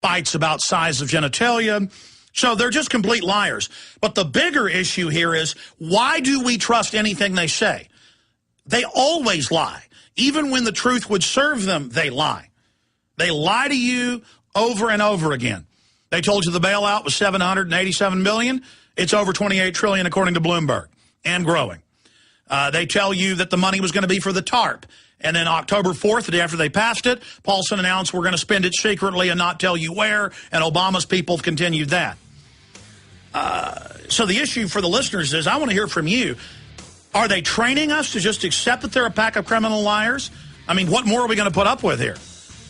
fights about size of genitalia. So they're just complete liars. But the bigger issue here is, why do we trust anything they say? They always lie. Even when the truth would serve them, they lie. They lie to you over and over again. They told you the bailout was $787 billion. It's over $28 trillion according to Bloomberg, and growing. They tell you that the money was going to be for the TARP. And then October 4th, the day after they passed it, Paulson announced we're going to spend it secretly and not tell you where, and Obama's people have continued that. So the issue for the listeners is, I want to hear from you. Are they training us to just accept that they're a pack of criminal liars? I mean, what more are we going to put up with here?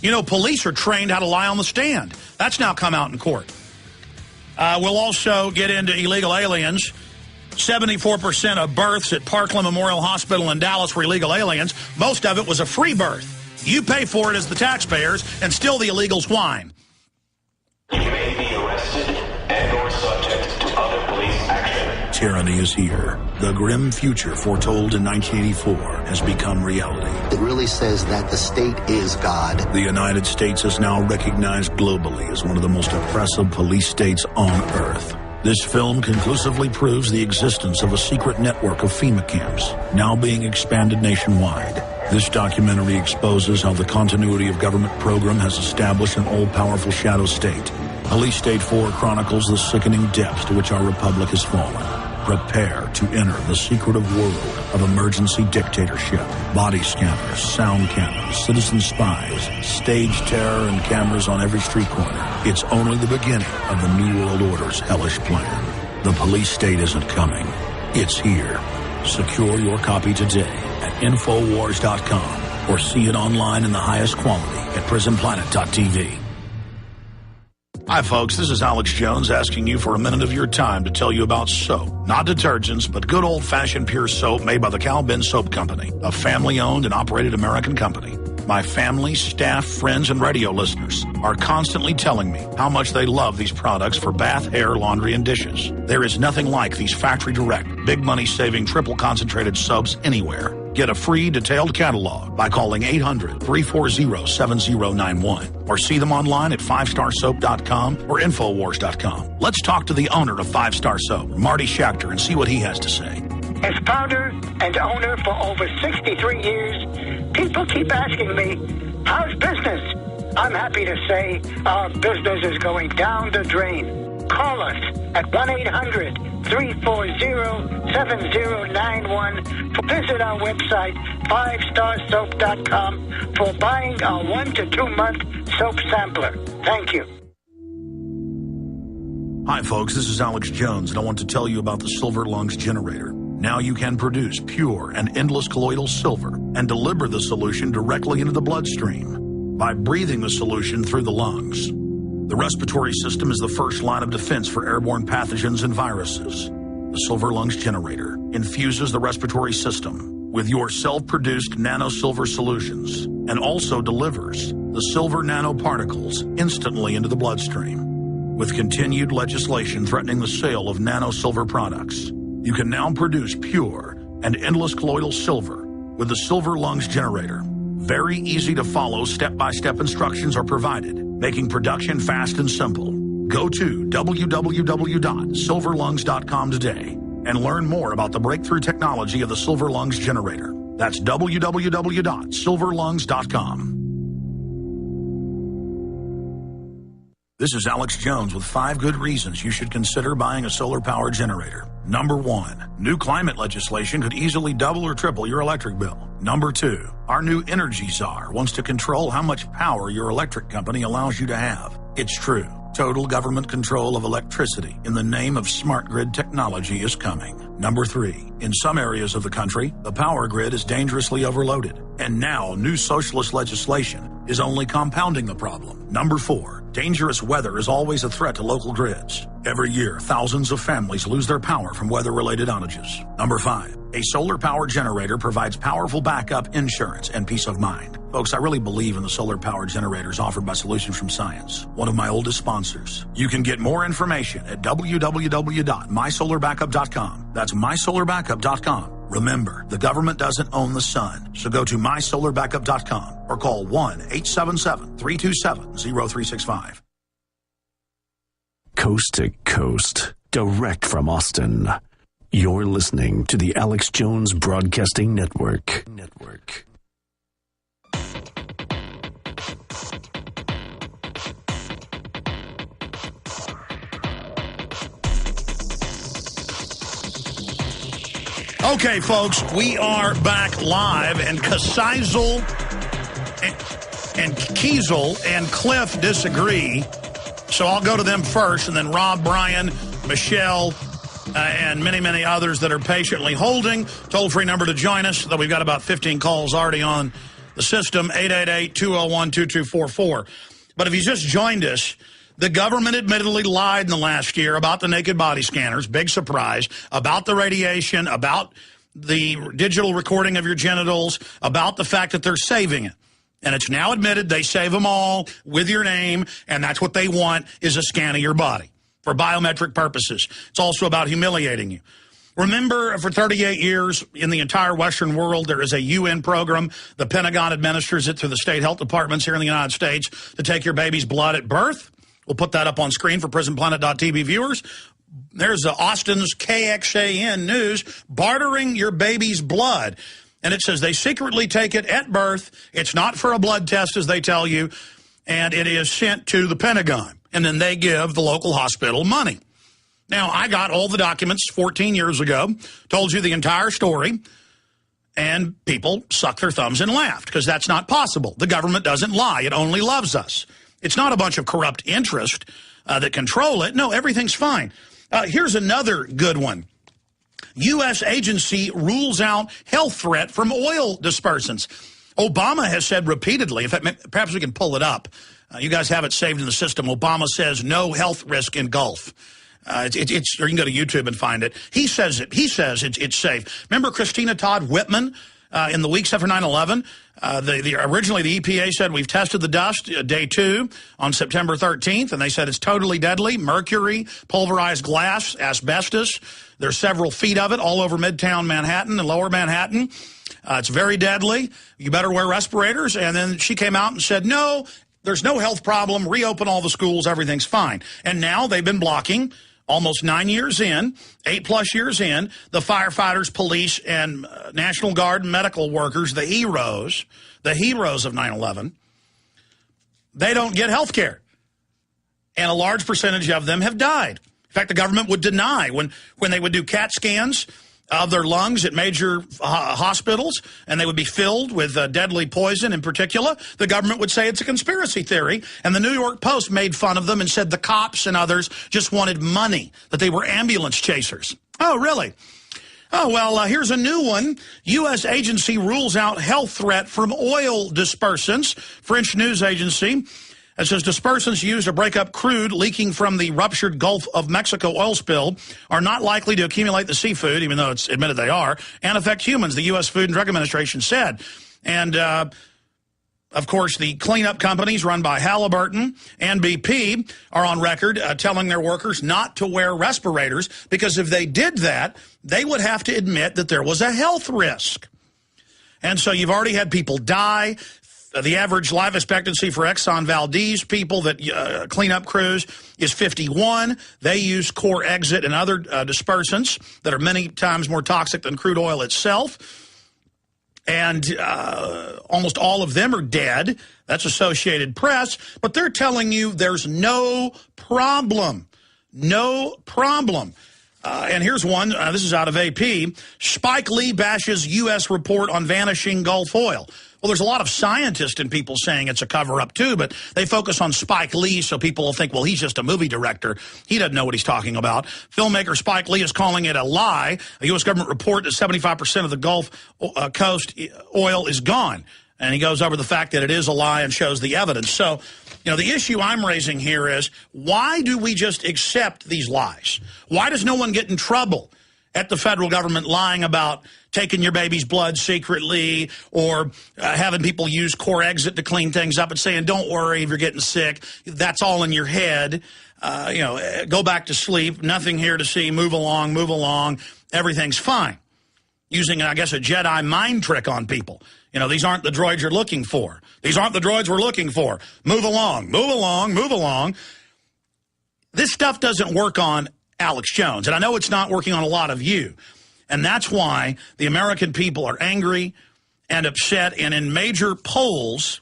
You know, police are trained how to lie on the stand. That's now come out in court. We'll also get into illegal aliens. 74% of births at Parkland Memorial Hospital in Dallas were illegal aliens. Most of it was a free birth. You pay for it as the taxpayers, and still the illegals whine. You may be arrested and or subject to other police action. Tyranny is here. The grim future foretold in 1984 has become reality. It really says that the state is God. The United States is now recognized globally as one of the most oppressive police states on earth. This film conclusively proves the existence of a secret network of FEMA camps, now being expanded nationwide. This documentary exposes how the continuity of government program has established an all-powerful shadow state. Police State 4 chronicles the sickening depths to which our republic has fallen. Prepare to enter the secretive world of emergency dictatorship. Body scanners, sound cameras, citizen spies, stage terror, and cameras on every street corner. It's only the beginning of the New World Order's hellish plan. The police state isn't coming. It's here. Secure your copy today at Infowars.com or see it online in the highest quality at PrisonPlanet.tv. Hi, folks. This is Alex Jones asking you for a minute of your time to tell you about soap. Not detergents, but good old-fashioned pure soap made by the Cal-Ben Soap Company, a family-owned and operated American company. My family, staff, friends, and radio listeners are constantly telling me how much they love these products for bath, hair, laundry, and dishes. There is nothing like these factory-direct, big money-saving, triple-concentrated soaps anywhere. Get a free detailed catalog by calling 800-340-7091 or see them online at 5starsoap.com or Infowars.com. Let's talk to the owner of 5 Star Soap, Marty Schachter, and see what he has to say. As founder and owner for over 63 years, people keep asking me, how's business? I'm happy to say our business is going down the drain. Call us at 1-800-340-7091. Visit our website, 5starsoap.com, for buying our 1 to 2 month soap sampler. Thank you. Hi, folks. This is Alex Jones, and I want to tell you about the Silver Lungs generator. Now you can produce pure and endless colloidal silver and deliver the solution directly into the bloodstream by breathing the solution through the lungs. The respiratory system is the first line of defense for airborne pathogens and viruses. The Silver Lungs generator infuses the respiratory system with your self-produced nano-silver solutions and also delivers the silver nanoparticles instantly into the bloodstream. With continued legislation threatening the sale of nano-silver products, you can now produce pure and endless colloidal silver with the Silver Lungs generator. Very easy to follow step-by-step instructions are provided, making production fast and simple. Go to www.silverlungs.com today and learn more about the breakthrough technology of the Silver Lungs generator. That's www.silverlungs.com. This is Alex Jones with 5 good reasons you should consider buying a solar power generator. Number 1, new climate legislation could easily double or triple your electric bill. Number 2, our new energy czar wants to control how much power your electric company allows you to have. It's true. Total government control of electricity in the name of smart grid technology is coming. Number 3, in some areas of the country, the power grid is dangerously overloaded. And now new socialist legislation is only compounding the problem. Number 4, dangerous weather is always a threat to local grids. Every year, thousands of families lose their power from weather-related outages. Number 5, a solar power generator provides powerful backup insurance and peace of mind. Folks, I really believe in the solar power generators offered by Solutions from Science, one of my oldest sponsors. You can get more information at www.mysolarbackup.com. That's mysolarbackup.com. Remember, the government doesn't own the sun, so go to mysolarbackup.com or call 1-877-327-0365. coast to coast, direct from Austin. You're listening to the Alex Jones Broadcasting Network. Okay, folks, we are back live, and Kasizel and Kiesel and Cliff disagree, so I'll go to them first, and then Rob, Brian, Michelle, and many, many others that are patiently holding. Toll-free number to join us, though we've got about 15 calls already on the system, 888-201-2244. But if you just joined us, the government admittedly lied in the last year about the naked body scanners, big surprise, about the radiation, about the digital recording of your genitals, about the fact that they're saving it. And it's now admitted they save them all with your name, and that's what they want, is a scan of your body for biometric purposes. It's also about humiliating you. Remember, for 38 years in the entire Western world, there is a UN program. The Pentagon administers it through the state health departments here in the United States to take your baby's blood at birth. We'll put that up on screen for pacman.pt.vu viewers. There's Austin's KXAN News, bartering your baby's blood. And it says they secretly take it at birth. It's not for a blood test, as they tell you, and it is sent to the Pentagon. And then they give the local hospital money. Now, I got all the documents 14 years ago, told you the entire story, and people sucked their thumbs and laughed, because that's not possible. The government doesn't lie. It only loves us. It's not a bunch of corrupt interest that control it. No, everything's fine. Here's another good one. U.S. agency rules out health threat from oil dispersants. Obama has said repeatedly, in fact, perhaps we can pull it up. You guys have it saved in the system. Obama says no health risk in Gulf. Or you can go to YouTube and find it. He says it. He says it's safe. Remember Christina Todd Whitman in the weeks after 9/11? Originally, the EPA said we've tested the dust day 2 on September 13th, and they said it's totally deadly. Mercury, pulverized glass, asbestos. There's several feet of it all over Midtown Manhattan and Lower Manhattan. It's very deadly. You better wear respirators. And then she came out and said, no, there's no health problem. Reopen all the schools. Everything's fine. And now they've been blocking, almost 9 years in, 8+ years in, the firefighters, police, and National Guard and medical workers, the heroes of 9/11, they don't get health care. And a large percentage of them have died. In fact, the government would deny when they would do CAT scans of their lungs at major hospitals, and they would be filled with deadly poison in particular. The government would say it's a conspiracy theory, and the New York Post made fun of them and said the cops and others just wanted money, that they were ambulance chasers. Oh, really? Oh, well, here's a new one. U.S. agency rules out health threat from oil dispersants. French news agency. It says dispersants used to break up crude leaking from the ruptured Gulf of Mexico oil spill are not likely to accumulate the seafood, even though it's admitted they are, and affect humans, the U.S. Food and Drug Administration said. And, of course, the cleanup companies run by Halliburton and BP are on record telling their workers not to wear respirators, because if they did that, they would have to admit that there was a health risk. And so you've already had people die. The average life expectancy for Exxon Valdez people that cleanup crews is 51. They use core exit and other dispersants that are many times more toxic than crude oil itself. And almost all of them are dead. That's Associated Press. But they're telling you there's no problem. No problem. And here's one. This is out of AP. Spike Lee bashes U.S. report on vanishing Gulf oil. Well, there's a lot of scientists and people saying it's a cover-up, too, but they focus on Spike Lee, so people will think, well, he's just a movie director. He doesn't know what he's talking about. Filmmaker Spike Lee is calling it a lie. A U.S. government report that 75% of the Gulf Coast oil is gone. And he goes over the fact that it is a lie and shows the evidence. So, you know, the issue I'm raising here is, why do we just accept these lies? Why does no one get in trouble at the federal government lying about taking your baby's blood secretly, or having people use core exit to clean things up and saying, don't worry if you're getting sick, that's all in your head, you know, go back to sleep, nothing here to see, move along, everything's fine. Using, I guess, a Jedi mind trick on people. You know, these aren't the droids you're looking for. These aren't the droids we're looking for. Move along. This stuff doesn't work on Alex Jones, and I know it's not working on a lot of you. And that's why the American people are angry and upset. And in major polls,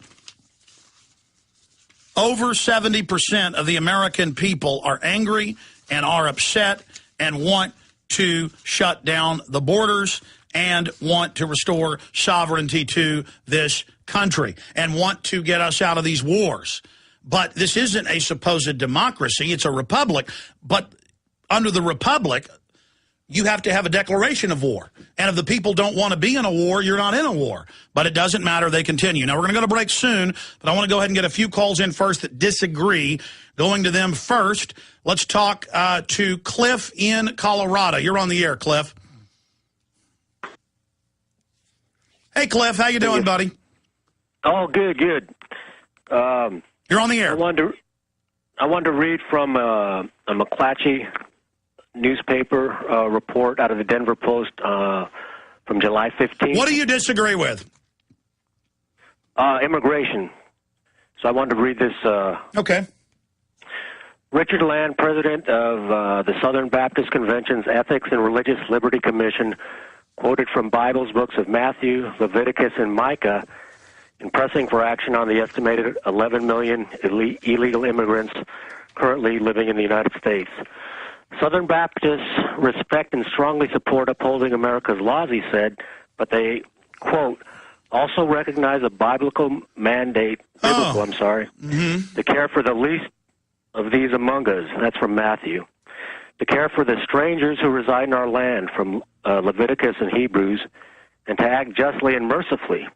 over 70% of the American people are angry and are upset and want to shut down the borders and want to restore sovereignty to this country and want to get us out of these wars. But this isn't a supposed democracy. It's a republic. But under the republic, you have to have a declaration of war. And if the people don't want to be in a war, you're not in a war. But it doesn't matter. They continue. Now, we're going to go to break soon, but I want to go ahead and get a few calls in first that disagree. Going to them first, let's talk to Cliff in Colorado. You're on the air, Cliff. Hey, Cliff. How you doing, buddy? Oh, good. You're on the air. I wanted to read from a McClatchy newspaper report out of the Denver Post from July 15th. What do you disagree with? Immigration. So I wanted to read this. Okay. Richard Land, president of the Southern Baptist Convention's Ethics and Religious Liberty Commission, quoted from Bible's books of Matthew, Leviticus, and Micah in pressing for action on the estimated 11 million illegal immigrants currently living in the United States. Southern Baptists respect and strongly support upholding America's laws, he said, but they, quote, also recognize a biblical mandate, to care for the least of these among us. That's from Matthew. To care for the strangers who reside in our land, from Leviticus and Hebrews, and to act justly and mercifully,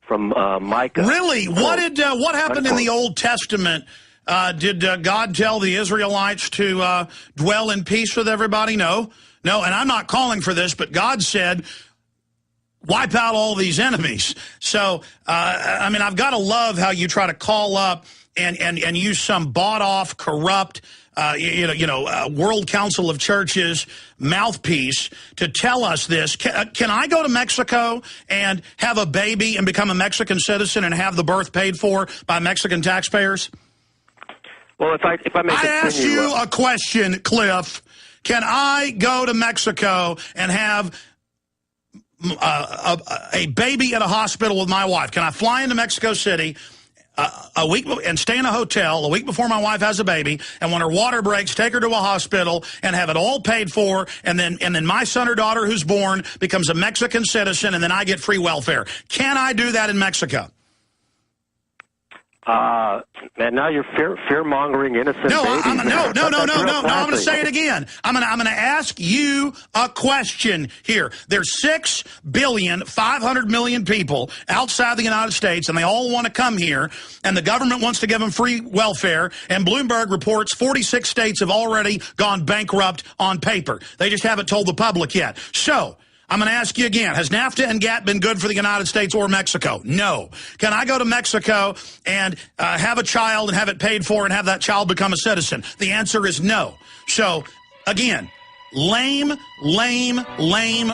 from Micah. Really? What happened in the Old Testament? Did God tell the Israelites to dwell in peace with everybody? No. And I'm not calling for this, but God said, wipe out all these enemies. So, I mean, I've got to love how you try to call up and use some bought-off, corrupt, World Council of Churches mouthpiece to tell us this. Can I go to Mexico and have a baby and become a Mexican citizen and have the birth paid for by Mexican taxpayers? Well, if I may continue, I asked you a question, Cliff. Can I go to Mexico and have a baby in a hospital with my wife? Can I fly into Mexico City a week and stay in a hotel a week before my wife has a baby, and when her water breaks, take her to a hospital and have it all paid for, and then my son or daughter who's born becomes a Mexican citizen, and then I get free welfare? Can I do that in Mexico? Man, now you're fear-mongering innocent babies. No, I'm going to say it again. I'm going to ask you a question here. There's 6,500,000,000 people outside the United States, and they all want to come here, and the government wants to give them free welfare, and Bloomberg reports 46 states have already gone bankrupt on paper. They just haven't told the public yet. So, I'm going to ask you again, has NAFTA and GATT been good for the United States or Mexico? No. Can I go to Mexico and have a child and have it paid for and have that child become a citizen? The answer is no. So, again, lame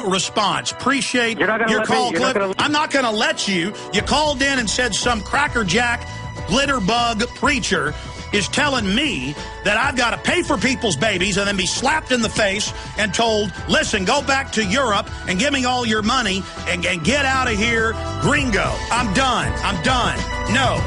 response. Appreciate your call, Cliff. I'm not going to let you. You called in and said some crackerjack, glitterbug preacher is telling me that I've got to pay for people's babies and then be slapped in the face and told, listen, go back to Europe and give me all your money and get out of here, gringo. I'm done. No.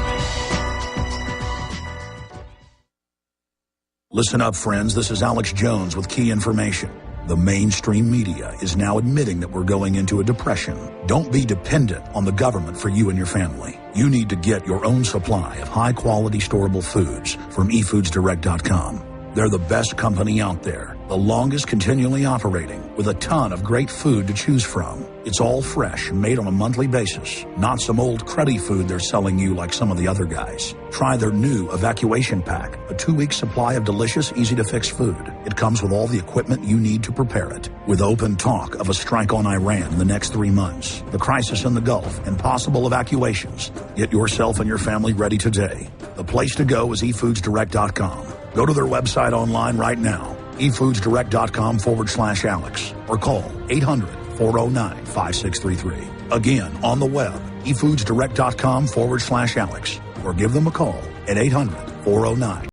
Listen up, friends. This is Alex Jones with key information. The mainstream media is now admitting that we're going into a depression. Don't be dependent on the government for you and your family. You need to get your own supply of high-quality storable foods from efoodsdirect.com. They're the best company out there, the longest continually operating, with a ton of great food to choose from. It's all fresh and made on a monthly basis, not some old cruddy food they're selling you like some of the other guys. Try their new evacuation pack, a 2-week supply of delicious, easy-to-fix food. It comes with all the equipment you need to prepare it. With open talk of a strike on Iran in the next 3 months, the crisis in the Gulf, and possible evacuations, get yourself and your family ready today. The place to go is efoodsdirect.com. Go to their website online right now, efoodsdirect.com/Alex, or call 800-409-5633. Again, on the web, efoodsdirect.com/Alex, or give them a call at 800-409